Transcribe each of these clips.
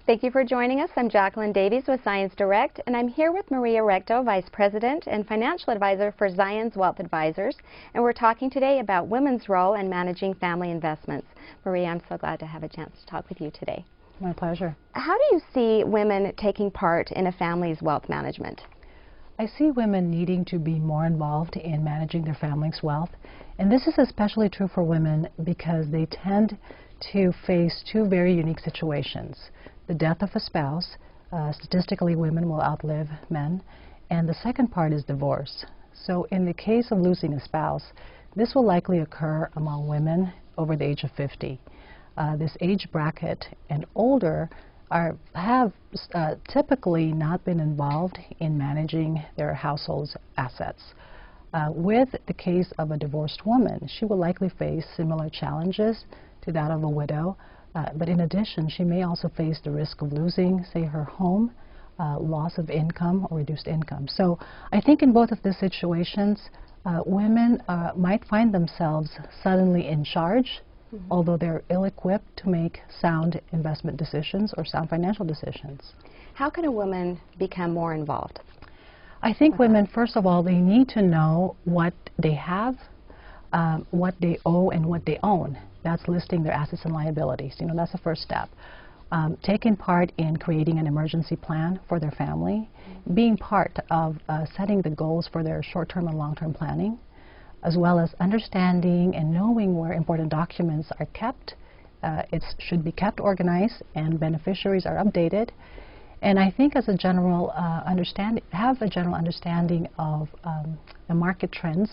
Thank you for joining us. I'm Jacqueline Davies with Zions Direct, and I'm here with Maria Recto, Vice President and Financial Advisor for Zions Wealth Advisors, and we're talking today about women's role in managing family investments. Maria, I'm so glad to have a chance to talk with you today. My pleasure. How do you see women taking part in a family's wealth management? I see women needing to be more involved in managing their family's wealth, and this is especially true for women because they tend to face two very unique situations. The death of a spouse, statistically women will outlive men, and the second part is divorce. So in the case of losing a spouse, this will likely occur among women over the age of 50. This age bracket and older have typically not been involved in managing their household's assets. With the case of a divorced woman, she will likely face similar challenges to that of a widow, but in addition, she may also face the risk of losing, say, her home, loss of income or reduced income. So I think in both of these situations, women might find themselves suddenly in charge, although they're ill-equipped to make sound investment decisions or sound financial decisions. How can a woman become more involved? I think women, first of all, they need to know what they have, what they owe, and what they own. That's listing their assets and liabilities. You know, that's the first step. Taking part in creating an emergency plan for their family, being part of setting the goals for their short-term and long-term planning, as well as understanding and knowing where important documents are kept. It should be kept organized and beneficiaries are updated. And I think as a general have a general understanding of the market trends,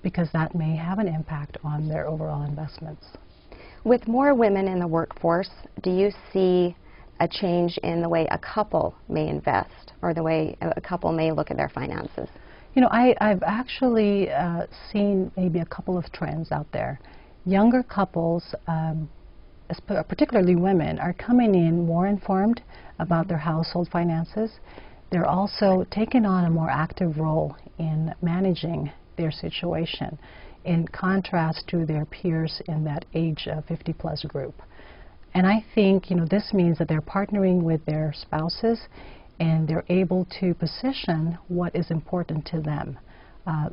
because that may have an impact on their overall investments. With more women in the workforce, do you see a change in the way a couple may invest or the way a couple may look at their finances? You know, I've actually seen maybe a couple of trends out there. Younger couples, particularly women, are coming in more informed about their household finances. They're also taking on a more active role in managing their situation, in contrast to their peers in that age 50-plus group. And I think, you know, this means that they're partnering with their spouses and they're able to position what is important to them.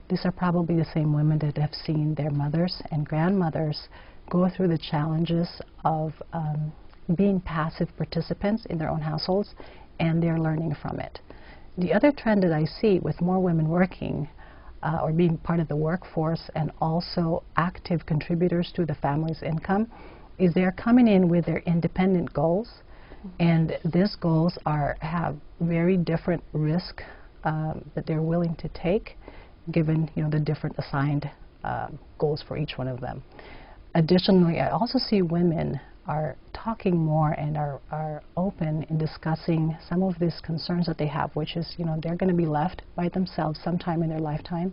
These are probably the same women that have seen their mothers and grandmothers go through the challenges of being passive participants in their own households, and they're learning from it. The other trend that I see with more women working or being part of the workforce and also active contributors to the family's income is they're coming in with their independent goals, and these goals have very different risk that they're willing to take, given, you know, the different assigned goals for each one of them. Additionally, I also see women are talking more and are open in discussing some of these concerns that they have, which is, you know, they're going to be left by themselves sometime in their lifetime.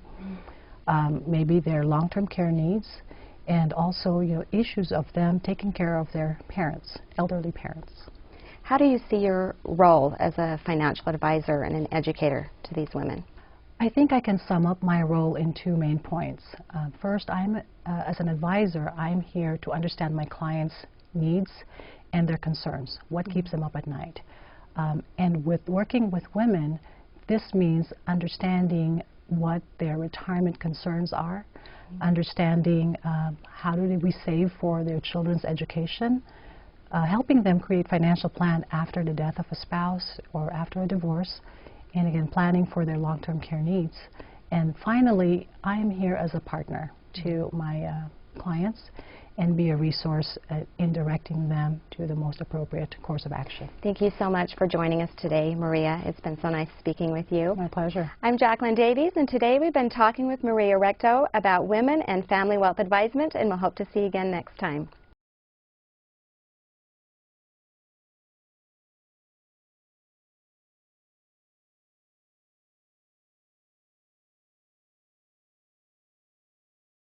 Maybe their long-term care needs, and also, you know, issues of them taking care of their parents, elderly parents. How do you see your role as a financial advisor and an educator to these women? I think I can sum up my role in two main points. First, as an advisor, I'm here to understand my clients' needs and their concerns, what keeps them up at night. And with working with women, this means understanding what their retirement concerns are, understanding how do we save for their children's education, helping them create financial plan after the death of a spouse or after a divorce, and again, planning for their long-term care needs. And finally, I'm here as a partner to my clients and be a resource in directing them to the most appropriate course of action. Thank you so much for joining us today, Maria. It's been so nice speaking with you. My pleasure. I'm Jacqueline Davies, and today we've been talking with Maria Recto about women and family wealth advisement, and we'll hope to see you again next time.